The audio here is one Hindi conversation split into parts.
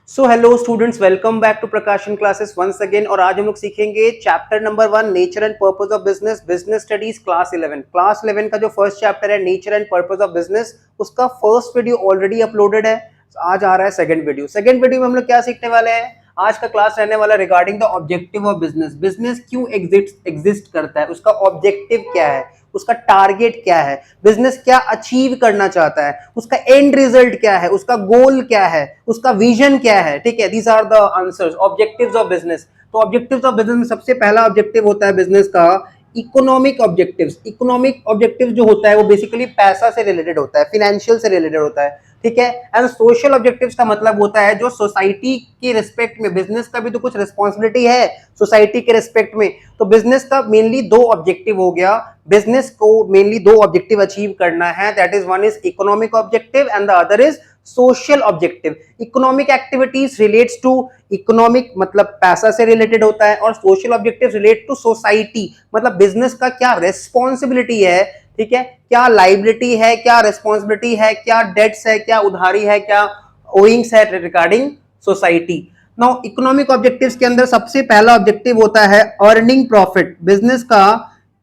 So hello students, welcome back to Prakashan classes once again. और आज हम लोग सीखेंगे chapter number 1 nature and purpose of business, business studies class 11। Class 11 का जो फर्स्ट चैप्टर है nature and purpose of business, उसका फर्स्ट वीडियो ऑलरेडी अपलोडेड है। आज आ रहा है सेकंड वीडियो। सेकंड वीडियो में हम लोग क्या सीखने वाले हैं? आज का क्लास रहने वाला regarding the objective of business. Business क्यों एग्जिस्ट करता है, उसका ऑब्जेक्टिव क्या है, उसका टारगेट क्या है, बिजनेस क्या अचीव करना चाहता है, उसका एंड रिजल्ट क्या है, उसका गोल क्या है, उसका विजन क्या है। ठीक है, these are the answers, objectives of business. तो ऑब्जेक्टिव्स ऑफ बिजनेस में सबसे पहला ऑब्जेक्टिव होता है बिजनेस का इकोनॉमिक ऑब्जेक्टिव्स। इकोनॉमिक ऑब्जेक्टिव जो होता है वो बेसिकली पैसा से रिलेटेड होता है, फाइनेंशियल से रिलेटेड होता है। ठीक है, एंड सोशल ऑब्जेक्टिव्स का मतलब होता है जो सोसाइटी के रिस्पेक्ट में, बिजनेस का भी तो कुछ रिस्पॉन्सिबिलिटी है सोसाइटी के रिस्पेक्ट में। तो बिजनेस का मेनली दो ऑब्जेक्टिव हो गया, बिजनेस को मेनली दो ऑब्जेक्टिव अचीव करना है, that is one is economic objective and the other is social objective. Economic activities relates to economic, मतलब पैसा से रिलेटेड होता है, और social objective relate to society, मतलब बिजनेस का क्या रेस्पॉन्सिबिलिटी है। ठीक है, क्या लाइबिलिटी है, क्या रेस्पॉन्सिबिलिटी है, क्या डेट्स है, क्या उधारी है, क्या ओइंग्स है regarding society. Now economic objectives के अंदर सबसे पहला ऑब्जेक्टिव होता है अर्निंग प्रॉफिट। बिजनेस का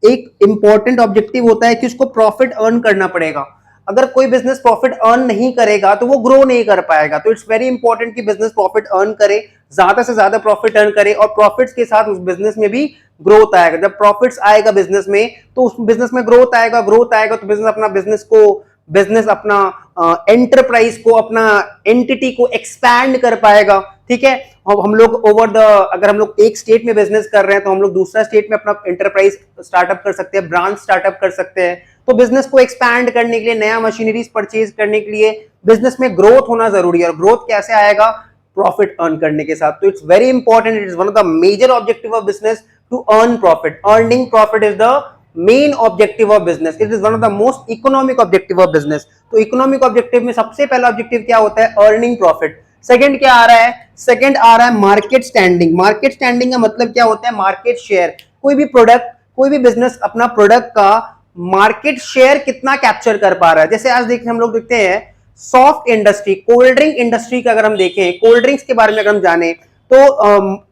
एक इंपॉर्टेंट ऑब्जेक्टिव होता है कि उसको प्रॉफिट अर्न करना पड़ेगा। अगर कोई बिजनेस प्रॉफिट अर्न नहीं करेगा तो वो ग्रो नहीं कर पाएगा। तो इट्स वेरी इंपॉर्टेंट कि बिजनेस प्रॉफिट अर्न करे, ज्यादा से ज्यादा प्रॉफिट अर्न करे, और प्रॉफिट्स के साथ उस बिजनेस में भी ग्रोथ आएगा। जब प्रॉफिट्स आएगा बिजनेस में तो उस बिजनेस में ग्रोथ आएगा, ग्रोथ आएगा तो बिजनेस अपना एंटरप्राइज को, अपना एंटिटी को एक्सपैंड कर पाएगा। ठीक है, हम लोग अगर हम लोग एक स्टेट में बिजनेस कर रहे हैं तो हम लोग दूसरा स्टेट में अपना एंटरप्राइज स्टार्टअप कर सकते हैं, ब्रांच स्टार्टअप कर सकते हैं। तो बिजनेस को एक्सपैंड करने के लिए, नया मशीनरीज परचेज करने के लिए बिजनेस में ग्रोथ होना जरूरी है। और ग्रोथ कैसे आएगा? प्रॉफिट अर्न करने के साथ। तो it's very important, it is one of the major objective of business to earn profit. Earning profit is the main objective of business, it is one of the most economic objective of business. तो इकोनॉमिक ऑब्जेक्टिव में सबसे पहला ऑब्जेक्टिव क्या होता है? Earning profit. सेकंड क्या आ रहा है? सेकंड आ रहा है मार्केट स्टैंडिंग। मार्केट स्टैंडिंग का मतलब क्या होता है? Market share. कोई भी प्रोडक्ट, कोई भी बिजनेस अपना प्रोडक्ट का मार्केट शेयर कितना कैप्चर कर पा रहा है। जैसे आज देखिए, हम लोग देखते हैं soft industry, cold drink industry का अगर हम देखें, कोल्ड ड्रिंक्स के बारे में अगर हम जाने तो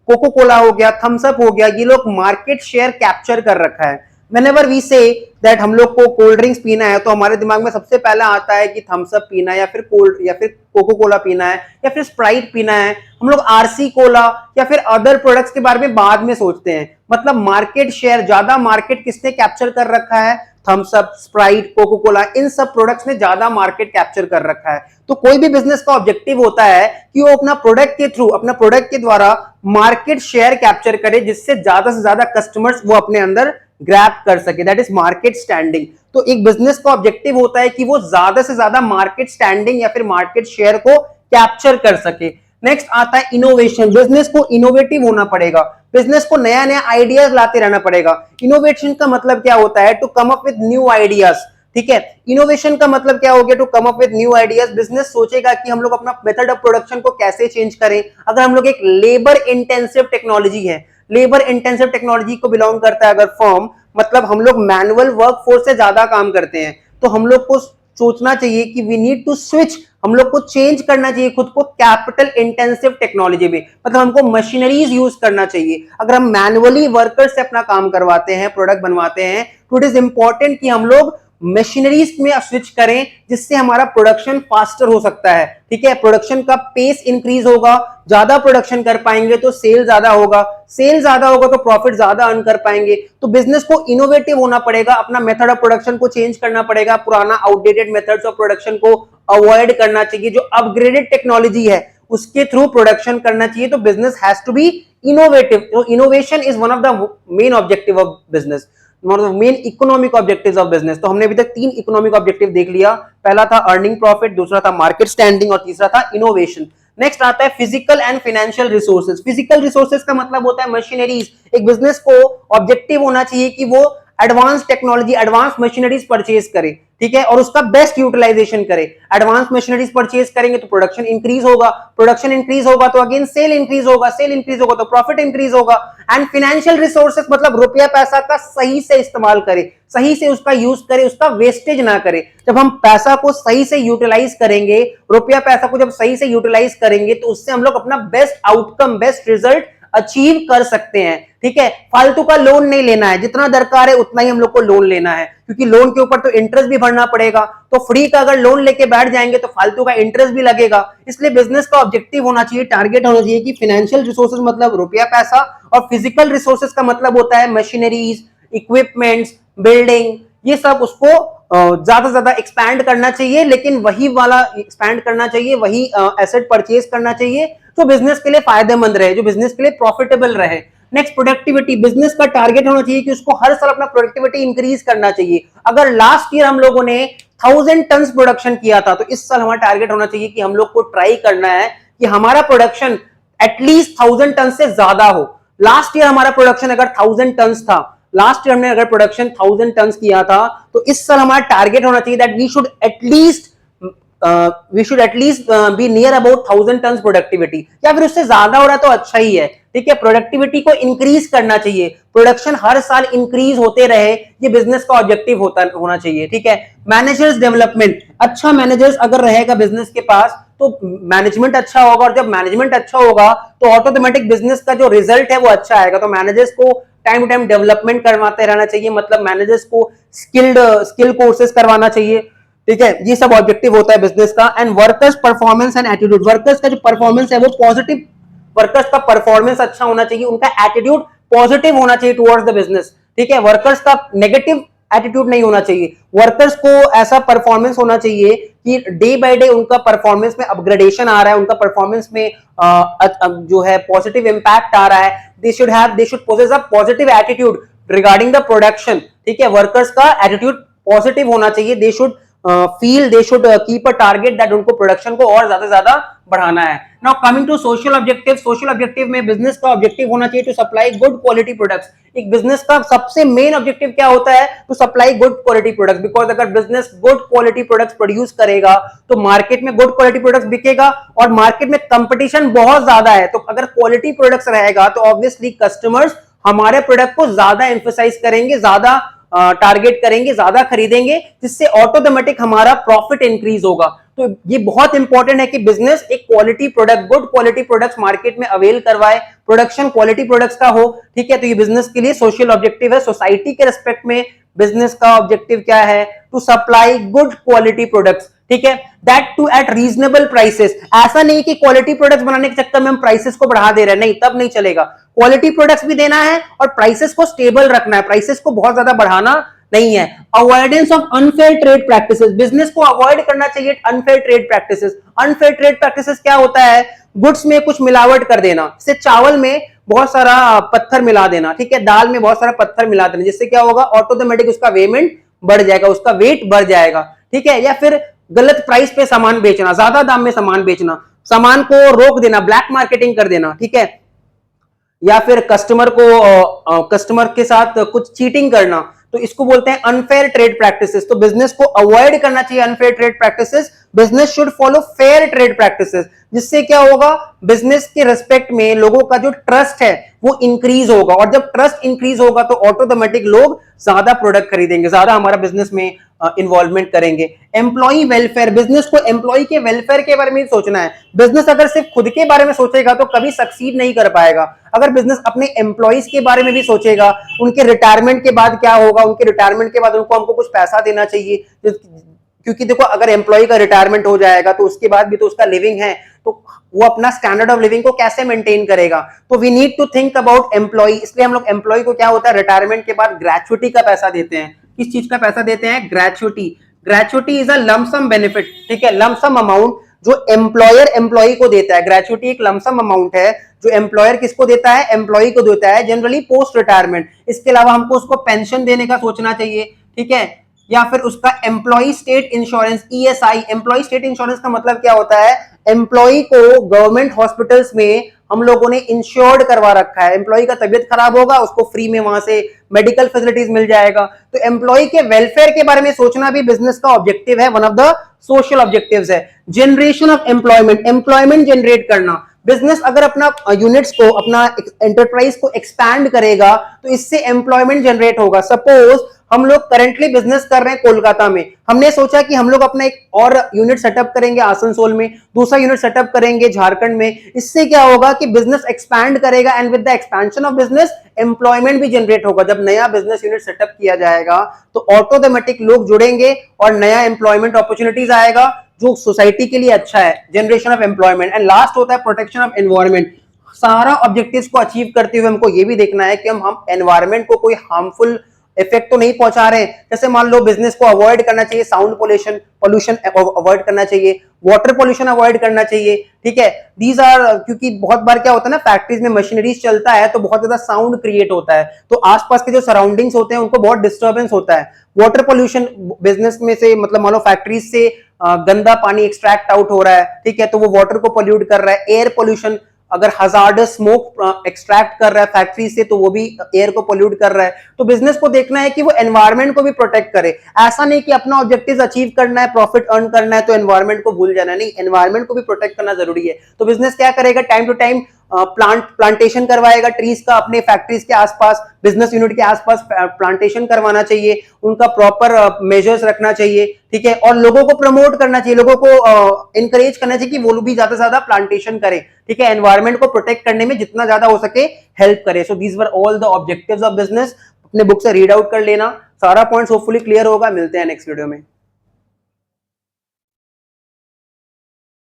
कोको कोला हो गया, थम्स अप हो गया, ये लोग मार्केट शेयर कैप्चर कर रखा है। whenever we say that हम लोग को कोल्ड ड्रिंक्स पीना है तो हमारे दिमाग में सबसे पहला आता है कि थम्स अप पीना है, या फिर कोको कोला पीना है, या फिर स्प्राइट पीना है। हम लोग आरसी कोला या फिर अदर प्रोडक्ट्स के बारे में बाद में सोचते हैं। मतलब मार्केट शेयर, ज्यादा मार्केट किसने कैप्चर कर रखा है? Thums Up, Sprite, Coca Cola, इन सब प्रोडक्ट्स ने ज्यादा मार्केट कैप्चर कर रखा है। तो कोई भी बिजनेस का ऑब्जेक्टिव होता है कि वो अपना प्रोडक्ट के थ्रू, अपना प्रोडक्ट के द्वारा मार्केट शेयर कैप्चर करे, जिससे ज्यादा से ज्यादा कस्टमर्स वो अपने अंदर ग्रैब कर सके, दैट इज मार्केट स्टैंडिंग। तो एक बिजनेस का ऑब्जेक्टिव होता है कि वो ज्यादा से ज्यादा मार्केट स्टैंडिंग या फिर मार्केट शेयर को कैप्चर कर सके। नेक्स्ट आता है इनोवेशन। बिजनेस को इनोवेटिव होना पड़ेगा, बिजनेस को नया नया आइडियाज लाते रहना पड़ेगा। इनोवेशन का मतलब क्या होता है? To come up with new ideas. ठीक है, इनोवेशन का मतलब क्या हो गया? To come up with new ideas. Business सोचेगा कि हम लोग अपना मेथड ऑफ प्रोडक्शन को कैसे चेंज करें। अगर हम लोग एक लेबर इंटेंसिव टेक्नोलॉजी है, लेबर इंटेंसिव टेक्नोलॉजी को बिलोंग करता है अगर फर्म, मतलब हम लोग मैनुअल वर्क फोर्स से ज्यादा काम करते हैं, तो हम लोग को सोचना चाहिए कि वी नीड टू स्विच, हम लोग को चेंज करना चाहिए खुद को कैपिटल इंटेंसिव टेक्नोलॉजी में। मतलब हमको मशीनरीज यूज करना चाहिए। अगर हम मैनुअली वर्कर से अपना काम करवाते हैं, प्रोडक्ट बनवाते हैं, तो इट इज इंपॉर्टेंट कि हम लोग मशीनरीज में स्विच करें, जिससे हमारा प्रोडक्शन फास्टर हो सकता है। ठीक है, प्रोडक्शन का पेस इंक्रीज होगा, ज्यादा प्रोडक्शन कर पाएंगे तो सेल ज्यादा होगा, सेल ज्यादा होगा तो प्रॉफिट ज्यादा अर्न कर पाएंगे। तो बिजनेस को इनोवेटिव होना पड़ेगा, अपना मेथड ऑफ प्रोडक्शन को चेंज करना पड़ेगा, पुराना आउटडेटेड मेथड्स ऑफ प्रोडक्शन को अवॉइड करना चाहिए, जो अपग्रेडेड टेक्नोलॉजी है उसके थ्रू प्रोडक्शन करना चाहिए। तो business has to be innovative. Innovation is one of the main objective of business, main economic objectives of business. तो हमने अभी तक 3 इकोनॉमिक ऑब्जेक्टिव देख लिया। पहला था अर्निंग प्रॉफिट, दूसरा था मार्केट स्टैंडिंग, और तीसरा था इनोवेशन। नेक्स्ट आता है physical and financial resources. Physical resources का मतलब होता है मशीनरीज। एक बिजनेस को ऑब्जेक्टिव होना चाहिए कि वो advance technology, advance machineries purchase करे। ठीक है, और उसका बेस्ट यूटिलाइजेशन करे। एडवांस मशीनरीज परचेज करेंगे तो प्रोडक्शन इंक्रीज होगा, प्रोडक्शन इंक्रीज होगा तो अगेन सेल इंक्रीज होगा, सेल इंक्रीज होगा तो प्रॉफिट इंक्रीज होगा। एंड फाइनेंशियल रिसोर्सेज मतलब रुपया पैसा का सही से इस्तेमाल करे, सही से उसका यूज करे, उसका वेस्टेज ना करे। जब हम पैसा को सही से यूटिलाइज करेंगे, रुपया पैसा को जब सही से यूटिलाइज करेंगे तो उससे हम लोग अपना best outcome, best result achieve कर सकते हैं। ठीक है, फालतू का लोन नहीं लेना है, जितना दरकार है उतना ही हम लोग को लोन लेना है, क्योंकि लोन के ऊपर तो इंटरेस्ट भी भरना पड़ेगा। तो फ्री का अगर लोन लेके बैठ जाएंगे तो फालतू का इंटरेस्ट भी लगेगा। इसलिए बिजनेस का ऑब्जेक्टिव होना चाहिए, टारगेट होना चाहिए कि फाइनेंशियल रिसोर्सेज मतलब रुपया पैसा, और फिजिकल रिसोर्सेज का मतलब होता है मशीनरीज, इक्विपमेंट्स, बिल्डिंग, ये सब उसको ज्यादा से ज्यादा एक्सपैंड करना चाहिए, लेकिन वही वाला एक्सपैंड करना चाहिए, वही एसेट परचेज करना चाहिए जो बिजनेस के लिए फायदेमंद रहे, जो बिजनेस के लिए प्रॉफिटेबल रहे। Next, productivity. बिजनेस का टारगेट होना चाहिए कि उसको हर साल अपना प्रोडक्टिविटी इंक्रीज करना चाहिए। अगर लास्ट ईयर हम लोगों ने 1000 टन प्रोडक्शन किया था तो इस साल हमारा टारगेट होना चाहिए कि हम लोग को ट्राई करना है कि हमारा प्रोडक्शन एटलीस्ट 1000 टन से ज्यादा हो। लास्ट ईयर हमारा प्रोडक्शन अगर 1000 टन था, लास्ट ईयर हमने अगर प्रोडक्शन 1000 टन किया था, तो इस साल हमारा टारगेट होना चाहिए that we should at least be near about 1000 ton productivity, या फिर उससे ज्यादा हो रहा है तो अच्छा ही है। ठीक है, प्रोडक्टिविटी को इंक्रीज करना चाहिए, प्रोडक्शन हर साल इंक्रीज होते रहे, ये बिजनेस का ऑब्जेक्टिव होना चाहिए। ठीक है, मैनेजर्स डेवलपमेंट। अच्छा मैनेजर्स अगर रहेगा बिजनेस के पास तो मैनेजमेंट अच्छा होगा, और जब मैनेजमेंट अच्छा होगा तो ऑटोमेटिक बिजनेस का जो रिजल्ट है वो अच्छा आएगा। तो मैनेजर्स को टाइम टू टाइम डेवलपमेंट करवाते रहना चाहिए, मतलब मैनेजर्स को स्किल कोर्सेज करवाना चाहिए। ठीक है, ये सब ऑब्जेक्टिव होता है बिजनेस का। And workers performance and attitude. Workers का जो परफॉर्मेंस है वो पॉजिटिव, वर्कर्स का परफॉर्मेंस अच्छा होना चाहिए, उनका एटीट्यूड पॉजिटिव होना चाहिए टुवर्ड्स द बिजनेस। ठीक है, वर्कर्स का नेगेटिव एटीट्यूड नहीं होना चाहिए। वर्कर्स को ऐसा परफॉर्मेंस होना चाहिए कि डे बाय डे उनका परफॉर्मेंस में अपग्रेडेशन आ रहा है, उनका परफॉर्मेंस में जो है पॉजिटिव इंपैक्ट आ रहा है। They should possess a positive attitude regarding the production. ठीक है, वर्कर्स का एटीट्यूड पॉजिटिव होना चाहिए। They should they should keep a target that उनको प्रोडक्शन को और ज्यादा बढ़ाना है। Now coming to social objective. Social objective में बिजनेस का ऑब्जेक्टिव होना चाहिए to supply good quality products. एक बिजनेस का सबसे मेन ऑब्जेक्टिव क्या होता है? To supply good quality products, because अगर business good quality products produce करेगा तो मार्केट में गुड क्वालिटी प्रोडक्ट्स बिकेगा, और मार्केट में कंपटीशन बहुत ज्यादा है। तो अगर क्वालिटी प्रोडक्ट्स रहेगा तो ऑब्वियसली कस्टमर्स हमारे प्रोडक्ट को ज्यादा एम्फसाइज करेंगे, ज्यादा टारगेट करेंगे, ज्यादा खरीदेंगे, जिससे ऑटोमेटिक हमारा प्रॉफिट इंक्रीज होगा। तो ये बहुत इंपॉर्टेंट है कि बिजनेस एक quality product, good quality products market में अवेल करवाए, प्रोडक्शन क्वालिटी प्रोडक्ट्स का हो। ठीक है, तो ये बिजनेस के लिए सोशल ऑब्जेक्टिव है। सोसाइटी के रिस्पेक्ट में बिजनेस का ऑब्जेक्टिव क्या है? To supply good quality products. ठीक है, that too at reasonable prices. ऐसा नहीं कि क्वालिटी प्रोडक्ट्स बनाने के चक्कर में हम प्राइसेस को बढ़ा दे रहे हैं, नहीं, तब नहीं चलेगा। क्वालिटी प्रोडक्ट्स भी देना है और प्राइसेस को स्टेबल रखना है, प्राइसेस को बहुत ज्यादा बढ़ाना नहीं है। Avoidance of unfair trade practices. Business को अवॉइड करना चाहिए unfair trade practices. Unfair trade practices क्या होता है? गुड्स में कुछ मिलावट कर देना, जैसे चावल में बहुत सारा पत्थर मिला देना, ठीक है, दाल में बहुत सारा पत्थर मिला देना, जिससे क्या होगा? ऑटोमेटिक उसका वेमेंट बढ़ जाएगा, उसका वेट बढ़ जाएगा। ठीक है, या फिर गलत प्राइस पे सामान बेचना, ज्यादा दाम में सामान बेचना, सामान को रोक देना, ब्लैक मार्केटिंग कर देना। ठीक है, या फिर कस्टमर के साथ कुछ चीटिंग करना, तो इसको बोलते हैं अनफेयर ट्रेड प्रैक्टिसेस। तो बिजनेस को अवॉइड करना चाहिए unfair trade practices. Business should follow fair trade practices, जिससे क्या होगा? बिजनेस के रिस्पेक्ट में लोगों का जो ट्रस्ट है वो इंक्रीज होगा, और जब ट्रस्ट इंक्रीज होगा तो ऑटोमेटिक लोग ज्यादा प्रोडक्ट खरीदेंगे, ज्यादा हमारा बिजनेस में इन्वॉल्वमेंट करेंगे। Employee welfare. बिजनेस को एम्प्लॉई के वेलफेयर के बारे में सोचना है। बिजनेस अगर सिर्फ खुद के बारे में सोचेगा तो कभी सक्सीड नहीं कर पाएगा। अगर बिजनेस अपने एम्प्लॉइज के बारे में भी सोचेगा, उनके रिटायरमेंट के बाद क्या होगा, उनके रिटायरमेंट के बाद उनको हमको कुछ पैसा देना चाहिए, क्योंकि देखो अगर एम्प्लॉय का रिटायरमेंट हो जाएगा तो उसके बाद भी तो उसका लिविंग है, तो वो अपना स्टैंडर्ड ऑफ लिविंग को कैसे मेंटेन करेगा? तो we need to think about employ. इसलिए हम लोग एम्प्लॉय को क्या होता है? रिटायरमेंट के बाद ग्रेचुइटी का पैसा देते हैं। किस चीज का पैसा देते हैं? Gratuity. Gratuity is a lump sum benefit. ठीक है, लमसम अमाउंट जो एम्प्लॉयर एम्प्लॉय को देता है। ग्रेचुइटी एक लमसम अमाउंट है जो एम्प्लॉयर किसको देता है? एम्प्लॉय को देता है, जनरली पोस्ट रिटायरमेंट। इसके अलावा हमको उसको पेंशन देने का सोचना चाहिए। ठीक है, या फिर उसका employ state insurance, ESI. Employ state insurance का मतलब क्या होता है? एम्प्लॉय को गवर्नमेंट हॉस्पिटल्स में हम लोगों ने इंश्योर्ड करवा रखा है। एम्प्लॉय का तबियत खराब होगा, उसको फ्री में वहां से मेडिकल फैसिलिटीज मिल जाएगा। तो एम्प्लॉय के वेलफेयर के बारे में सोचना भी बिजनेस का ऑब्जेक्टिव है, one of the social objectives है। Generation of employment, employment generate करना। बिजनेस अगर अपना यूनिट्स को, अपना एंटरप्राइज को एक्सपैंड करेगा तो इससे एम्प्लॉयमेंट जनरेट होगा। सपोज हम लोग करंटली बिजनेस कर रहे हैं कोलकाता में, हमने सोचा कि हम लोग अपना एक और यूनिट सेटअप करेंगे आसनसोल में, दूसरा यूनिट सेटअप करेंगे झारखंड में। इससे क्या होगा कि बिजनेस एक्सपैंड करेगा and with the expansion of business employment भी जनरेट होगा। जब नया बिजनेस यूनिट सेटअप किया जाएगा तो ऑटोमेटिक लोग जुड़ेंगे और नया एम्प्लॉयमेंट अपॉर्चुनिटीज आएगा जो सोसाइटी के लिए अच्छा है। Generation of employment. And last होता है प्रोटेक्शन ऑफ एनवायरमेंट। सारा ऑब्जेक्टिव्स को अचीव करते हुए हमको ये भी देखना है कि हम एनवायरमेंट को कोई हार्मफुल इफेक्ट तो नहीं पहुंचा रहे हैं। जैसे मान लो बिजनेस को अवॉइड करना चाहिए, साउंड पोल्यूशन अवॉइड करना चाहिए, वाटर पोल्यूशन अवॉइड करना चाहिए, ठीक है। दीज आर, क्योंकि बहुत बार क्या होता है ना, फैक्ट्रीज में मशीनरीज चलता है तो बहुत ज्यादा साउंड क्रिएट होता है, तो आसपास के जो सराउंडिंग्स होते हैं उनको बहुत डिस्टर्बेंस होता है। वाटर पोल्यूशन, बिजनेस में से मतलब मान लो फैक्ट्रीज से गंदा पानी एक्सट्रैक्ट आउट हो रहा है, ठीक है, तो वो वाटर को पोल्यूट कर रहा है। एयर पोल्यूशन, अगर हजार्डस स्मोक एक्सट्रैक्ट कर रहा है फैक्ट्री से तो वो भी एयर को पोल्यूट कर रहा है। तो बिजनेस को देखना है कि वो एनवायरमेंट को भी प्रोटेक्ट करे। ऐसा नहीं कि अपना ऑब्जेक्टिव अचीव करना है, प्रॉफिट अर्न करना है तो एनवायरमेंट को भूल जाना है, नहीं, एनवायरमेंट को भी प्रोटेक्ट करना जरूरी है। तो बिजनेस क्या करेगा, टाइम टू टाइम प्लांटेशन करवाएगा ट्रीज का अपने फैक्ट्रीज के आसपास, बिजनेस यूनिट के आसपास प्लांटेशन करवाना चाहिए, उनका प्रॉपर मेजर्स रखना चाहिए, ठीक है, और लोगों को प्रमोट करना चाहिए, लोगों को इंकरेज करना चाहिए कि वो लोग भी ज्यादा से ज्यादा प्लांटेशन करें, ठीक है, एनवायरमेंट को प्रोटेक्ट करने में जितना ज्यादा हो सके हेल्प करे। So these were all the objectives of business. अपने बुक से रीड आउट कर लेना, सारा पॉइंट्स होपफुली क्लियर होगा। मिलते हैं नेक्स्ट वीडियो में।